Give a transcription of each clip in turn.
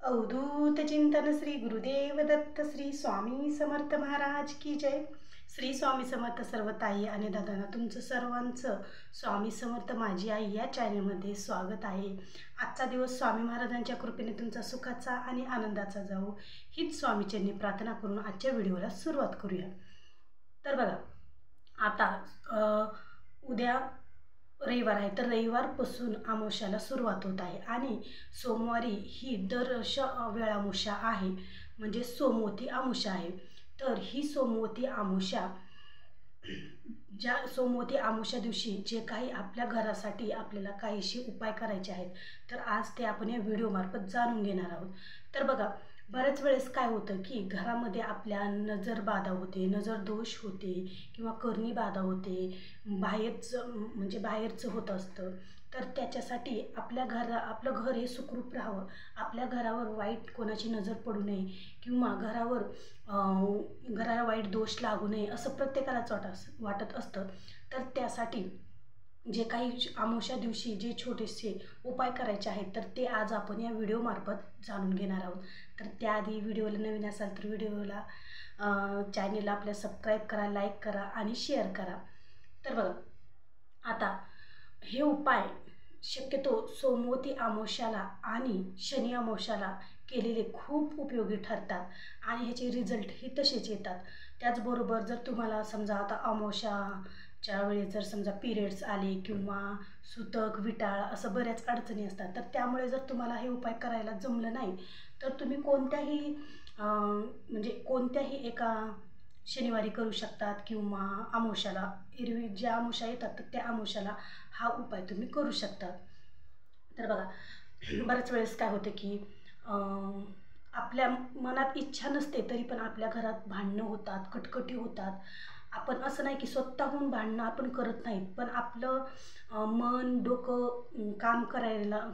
अवधूत चिंतन श्री गुरुदेव दत्त श्री स्वामी समर्थ महाराज की जय। श्री स्वामी समर्थ सर्व ताई आणि दादांना तुमचं सर्वांचं स्वामी समर्थ माझी आई या चॅनलमध्ये स्वागत आहे। आजचा दिवस स्वामी महाराजांच्या कृपेने तुमचा सुखाचा आणि आनंदाचा जाऊ हीच स्वामीचरणी प्रार्थना करून आजच्या व्हिडिओला सुरुवात करूया। तर बघा, आता उद्या रविवार आहे, तर रविवारपासून अमावस्याला सुरुवात होत आहे आणि सोमवारी ही दरश वेळामुषा आहे, म्हणजे सोमवती अमावस्या आहे। तर ही सोमवती अमावस्या, ज्या सोमवती अमावस्या दिवशी जे काही आपल्या घरासाठी आपल्याला काहीशी उपाय करायचे आहेत, तर आज ते आपण या व्हिडिओमार्फत जाणून घेणार आहोत। तर बघा, बऱ्याच वेळेस काय होतं की घरामध्ये आपल्या नजर बाधा होते, नजर दोष होते किंवा करणी बाधा होते, बाहेरचं होत असतं। तर त्याच्यासाठी आपलं घर हे सुखरूप राहावं, आपल्या घरावर वाईट कोणाची नजर पडू नये किंवा घराला वाईट दोष लागू नये असं प्रत्येकालाच वाटत असतं। तर त्यासाठी जे काही अमावस्या दिवशी जे छोटेसे उपाय करायचे आहेत, तर ते आज आपण या व्हिडिओमार्फत जाणून घेणार आहोत। तर त्याआधी व्हिडिओला नवीन असाल तर व्हिडिओला चॅनलला आपल्या सबस्क्राईब करा, लाईक करा आणि शेअर करा। तर बघा, आता हे उपाय शक्यतो सोमवती अमावस्याला आणि शनी अमावस्याला केलेले खूप उपयोगी ठरतात आणि ह्याचे रिझल्टही तसेच येतात। त्याचबरोबर जर तुम्हाला समजा आता अमावस्याच्या वेळेस जर समजा पिरियड्स आले किंवा सुतक विटाळ असं बऱ्याच अडचणी असतात, तर त्यामुळे जर तुम्हाला हे उपाय करायला जमलं नाही, तर तुम्ही कोणत्याही एका शनिवारी करू शकतात किंवा अमावस्याला, एरवी ज्या अमावस्या येतात तर त्या अमावस्याला हा उपाय तुम्ही करू शकतात। तर बघा, बऱ्याच वेळेस काय होतं की आपल्या मनात इच्छा नसते तरी पण आपल्या घरात भांडणं होतात, कटकटी होतात। आपण असं नाही की स्वतःहून भांडणं आपण करत नाहीत, पण आपलं मन डोकं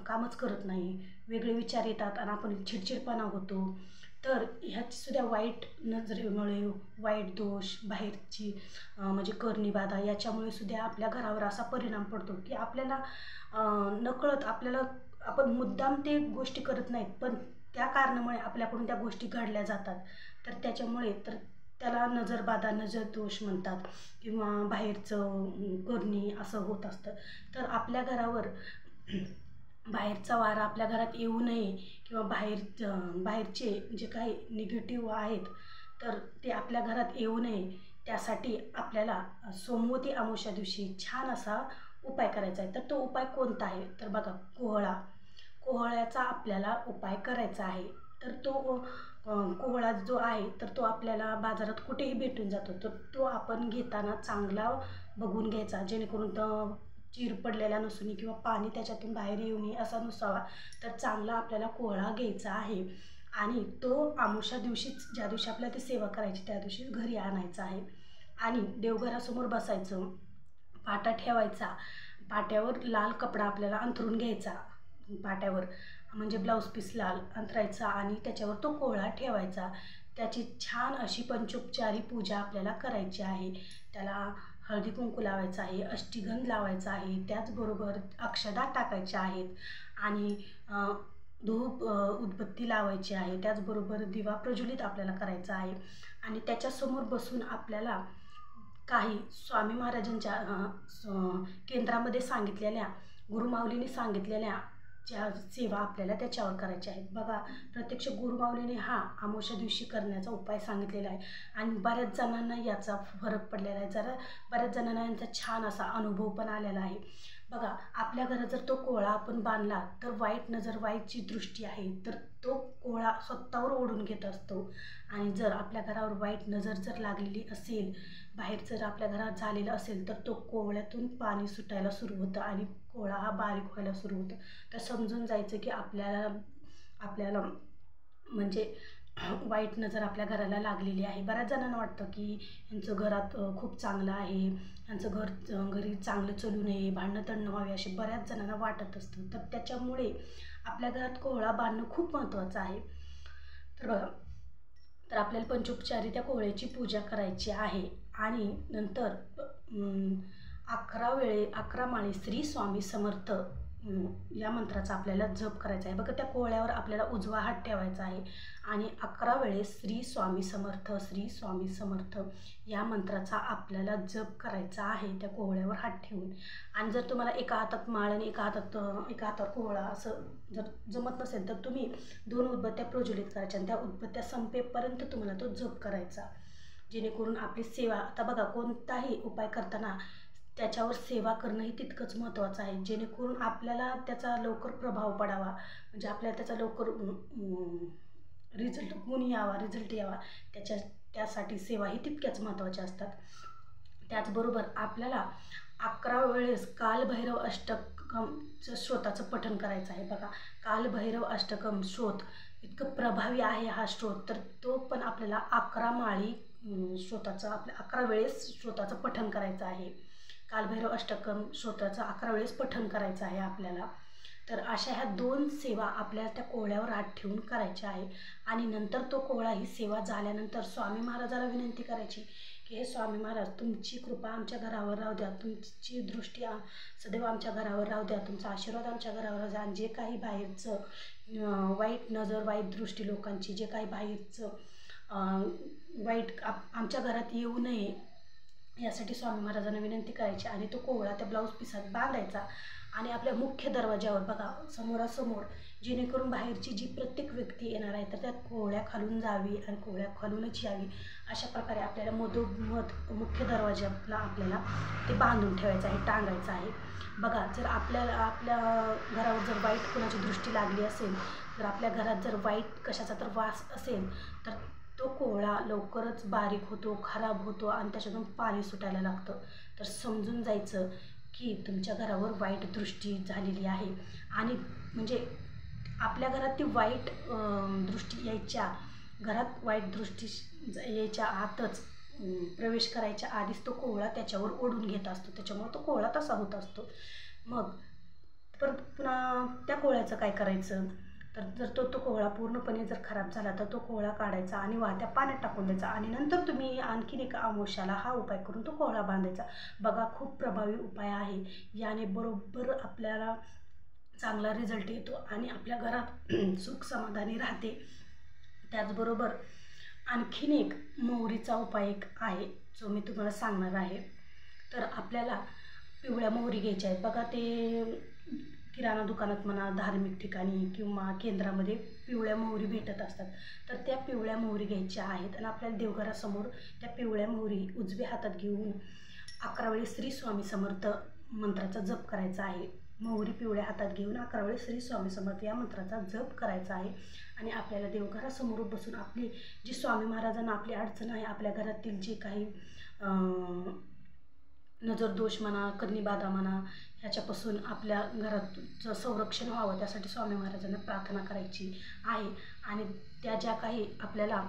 कामच करत नाही, वेगळे विचार येतात आणि आपण चिडचिडपणा होतो। तर ह्याची सुद्धा वाईट नजरेमुळे, वाईट दोष, बाहेरची करणी बाधा याच्यामुळे सुद्धा आपल्या घरावर असा परिणाम पडतो की आपल्याला नकळत आपण मुद्दाम ते गोष्टी करत नाहीत, पण त्या कारणामुळे आपल्याकडून त्या गोष्टी घडल्या जातात। तर त्याला नजरबाधा, नजर दोष म्हणतात किंवा बाहेरचं करणी असं होत असतं। तर आपल्या घरावर बाहेरचा वारा आपल्या घरात येऊ नये किंवा बाहेरचे जे काही निगेटिव्ह आहेत तर ते आपल्या घरात येऊ नये, त्यासाठी आपल्याला सोमवती अमावस्या दिवशी छान असा उपाय करायचा आहे। तर तो उपाय कोणता आहे, तर बघा, कोहळ्याचा आपल्याला उपाय करायचा आहे। तर तो कोहळा जो आहे तर तो आपल्याला बाजारात कुठेही भेटून जातो, तर तो आपण घेताना चांगला बघून घ्यायचा, जेणेकरून तो चीर पडलेला नसू नये किंवा पाणी त्याच्यातून बाहेर येऊ नये असा नसावा। तर चांगला आपल्याला कोहळा घ्यायचा आहे आणि तो अमावस्या दिवशीच, ज्या दिवशी आपल्याला ती सेवा करायची त्या दिवशीच घरी आणायचा आहे आणि देवघरासमोर बसायचं, पाटा ठेवायचा, पाट्यावर लाल कपडा आपल्याला अंथरून घ्यायचा, पाट्यावर म्हणजे ब्लाऊज पीस लाल अंथरायचा आणि त्याच्यावर तो कोहळा ठेवायचा। त्याची छान अशी पंचोपचारी पूजा आपल्याला करायची आहे। त्याला हळदी कुंकू लावायचं आहे, अष्टगंध लावायचा आहे, त्याचबरोबर अक्षदा टाकायच्या आहेत आणि धूप उदबत्ती लावायची आहे, त्याचबरोबर दिवा प्रज्वलित आपल्याला करायचा आहे। आणि त्याच्यासमोर बसून आपल्याला काही स्वामी महाराजांच्या केंद्रामध्ये सांगितलेल्या, गुरुमाऊलीने सांगितलेल्या ज्या सेवा आपल्याला त्याच्यावर करायच्या आहेत। बघा, प्रत्यक्ष गुरुमाऊलीने हा अमावस्या दिवशी करण्याचा उपाय सांगितलेला आहे आणि बऱ्याच जणांना याचा फरक पडलेला आहे, बऱ्याच जणांना यांचा छान असा अनुभव पण आलेला आहे। बघा, आपल्या घरात जर तो कोहळा आपण बांधला तर वाईटची दृष्टी आहे तर तो कोहळा स्वतःवर ओढून घेत असतो आणि जर आपल्या घरावर वाईट नजर जर लागलेली असेल, बाहेर जर आपल्या घरात झालेलं असेल, तर तो कोहळ्यातून पाणी सुटायला सुरू होतं आणि कोहळा हा बारीक व्हायला सुरू होतं। तर समजून जायचं की आपल्याला म्हणजे वाईट नजर आपल्या घराला लागलेली आहे। बऱ्याच जणांना वाटतं की यांचं घरात खूप चांगलं आहे, यांचं घरी चांगलं चालू नये, भांडणं तंडणं व्हावे असे बऱ्याच जणांना वाटत असतं। तर त्याच्यामुळे आपल्या घरात कोहळा बांधणं खूप महत्त्वाचं आहे। तर बघा, तर आपल्याला पंचोपचारी त्या कोहळ्याची पूजा करायची आहे आणि नंतर 11 माळी श्री स्वामी समर्थ या मंत्राचा आपल्याला जप करायचा आहे बघा. त्या कोहळ्यावर आपल्याला उजवा हात ठेवायचा आहे आणि 11 वेळेस श्री स्वामी समर्थ, श्री स्वामी समर्थ या मंत्राचा आपल्याला जप करायचा आहे त्या कोहळ्यावर हात ठेवून. आणि जर तुम्हाला एका हातात माळ आणि एका हातावर कोहळा असं जर जमत नसेल तर तुम्ही 2 उदबत्त्या प्रज्वलित करायच्या आणि त्या उदबत्त्या संपेपर्यंत तुम्हाला तो जप करायचा, जेणेकरून आपली सेवा. आता बघा, कोणताही उपाय करताना त्याच्यावर सेवा करणंही तितकंच महत्त्वाचं आहे, जेणेकरून आपल्याला त्याचा लवकर प्रभाव पडावा, म्हणजे आपल्याला त्याचा लवकर रिझल्ट यावा त्यासाठी सेवाही तितक्याच महत्त्वाच्या असतात. त्याचबरोबर आपल्याला 11 वेळेस कालभैरव अष्टकमचं श्रोताचं पठण करायचं आहे बघा. कालभैरव अष्टकम श्रोत इतकं प्रभावी आहे हा श्रोत, तर तो पण आपल्याला 11 माळी श्रोताचं 11 वेळेस श्रोताचं पठण करायचं आहे. कालभैरव अष्टकम श्रोताचं 11 वेळेस पठण करायचं आहे आपल्याला. तर अशा ह्या 2 सेवा आपल्याला त्या कोहळ्यावर हात ठेवून करायच्या आहे. आणि नंतर तो कोहळा ही सेवा झाल्यानंतर स्वामी महाराजाला विनंती करायची की हे स्वामी महाराज, तुमची कृपा आमच्या घरावर राहू द्या, तुमची दृष्टी सदैव आमच्या घरावर राहू द्या, तुमचा आशीर्वाद आमच्या घरावर राहू द्या. आणि जे काही बाहेरचं वाईट नजर, वाईट दृष्टी लोकांची, जे काही बाहेरचं वाईट आमच्या घरात येऊ नये यासाठी स्वामी महाराजांना विनंती करायची. आणि तो कोहळा त्या ब्लाऊज पिसात बांधायचा आणि आपल्या मुख्य दरवाज्यावर बघा समोरासमोर, जेणेकरून बाहेरची जी प्रत्येक व्यक्ती येणार आहे तर त्या कोहळ्या खालून जावी आणि कोहळ्या खालूनच यावी. अशा प्रकारे आपल्याला मधोमध मुख्य दरवाजाला आपल्याला ते बांधून ठेवायचं आहे, टांगायचं आहे बघा. जर आपल्या घरावर जर वाईट कोणाची दृष्टी लागली असेल, जर आपल्या घरात जर वाईट कशाचा तर वास असेल तर तो कोहळा लवकरच बारीक होतो, खराब होतो आणि त्याच्यातून पाणी सुटायला लागतं. तर समजून जायचं की तुमच्या घरावर वाईट दृष्टी झालेली आहे. आणि म्हणजे आपल्या घरात ती वाईट दृष्टी घरात वाईट दृष्टी यायच्या आतच, प्रवेश करायच्या आधीच तो कोहळा त्याच्यावर ओढून घेत असतो, त्याच्यामुळे तो कोहळा तसा होत असतो. मग परत पुन्हा त्या कोहळ्याचं काय करायचं, तर जर तो कोहळा पूर्णपणे जर खराब झाला तर तो कोहळा काढायचा आणि वाहत्या पाण्यात टाकून द्यायचा. आणि नंतर तुम्ही आणखीन एका अमावस्याला हा उपाय करून तो कोहळा बांधायचा बघा. खूप प्रभावी उपाय आहे. याने बरोबर आपल्याला चांगला रिझल्ट येतो आणि आपल्या घरात सुख समाधानी राहते. त्याचबरोबर आणखीन एक मोहरीचा उपाय एक आहे जो मी तुम्हाला सांगणार आहे. तर आपल्याला पिवळ्या मोहरी घ्यायच्या आहेत बघा. ते किराणा दुकानात म्हणा, धार्मिक ठिकाणी किंवा केंद्रामध्ये पिवळ्या मोहरी भेटत असतात. तर त्या पिवळ्या मोहरी घ्यायच्या आहेत आणि आपल्याला देवघरासमोर त्या पिवळ्या मोहरी उजव्या हातात घेऊन 11 वेळेस श्री स्वामी समर्थ मंत्राचा जप करायचा आहे. मोहरी पिवळ्या हातात घेऊन 11 वेळेस श्री स्वामी समर्थ या मंत्राचा जप करायचा आहे. आणि आपल्याला देवघरासमोर बसून आपली जी स्वामी महाराजांना आपली अडचण आहे, आपल्या घरातील जे काही नजर दोष म्हणा, कन्नीबाधा म्हणा, ह्याच्यापासून आपल्या घराचं संरक्षण व्हावं त्यासाठी स्वामी महाराजांना प्रार्थना करायची आहे. आणि त्या ज्या काही आपल्याला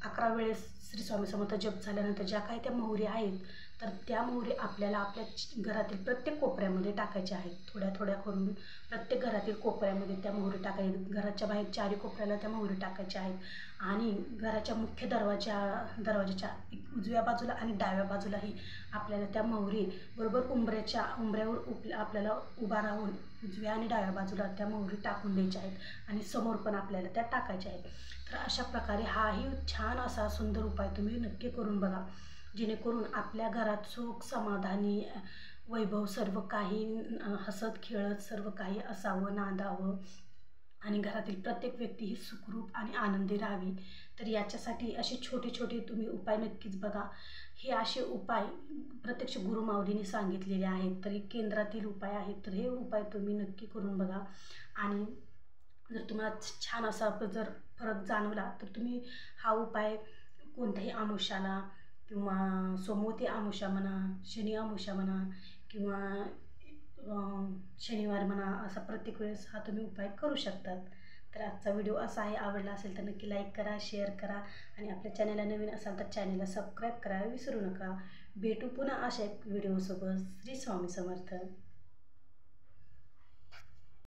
11 वेळेस श्री स्वामी समर्थ जप झाल्यानंतर ज्या काही त्या मोहरी आहेत तर त्या मोहरी आपल्याला आपल्या घरातील प्रत्येक कोपऱ्यामध्ये टाकायच्या आहेत. थोड्या थोड्या करून प्रत्येक घरातील कोपऱ्यामध्ये त्या मोहरी टाकायच्या. घराच्या बाहेर 4 कोपऱ्याला त्या मोहरी टाकायच्या आहेत. आणि घराच्या मुख्य दरवाजाच्या उजव्या बाजूला आणि डाव्या बाजूलाही आपल्याला त्या मोहरी बरोबर उंबऱ्यावर आपल्याला उभा राहून उजव्या आणि डाव्या बाजूला त्या मोहरी टाकून द्यायच्या आहेत आणि समोर पण आपल्याला त्या टाकायच्या आहेत. तर अशा प्रकारे हाही छान असा सुंदर उपाय तुम्ही नक्की करून बघा, जेणेकरून आपल्या घरात सुख समाधानी वैभव सर्व काही हसत खेळत सर्व काही असावं, नांदावं आणि घरातील प्रत्येक व्यक्ती ही सुखरूप आणि आनंदी राहावी. तर याच्यासाठी असे छोटे छोटे तुम्ही उपाय नक्कीच बघा. हे असे उपाय प्रत्यक्ष गुरुमाऊलींनी सांगितलेले आहेत, तरी केंद्रातील उपाय आहेत. तर हे उपाय तुम्ही नक्की करून बघा. आणि जर तुम्हाला छान असा जर फरक जाणवला तर तुम्ही हा उपाय कोणत्याही अमावस्याला किंवा सोमवती अमावस्या म्हणा, शनी अमावस्या म्हणा किंवा शनिवार म्हणा, असा प्रत्येक वेळेस हा तुम्ही उपाय करू शकतात. तर आजचा व्हिडिओ असा आहे. आवडला असेल तर नक्की लाईक करा, शेअर करा आणि आपल्या चॅनलला नवीन असाल तर चॅनलला सबस्क्राईब करायला विसरू नका. भेटू पुन्हा अशा एक व्हिडिओसोबत. श्री स्वामी समर्थ.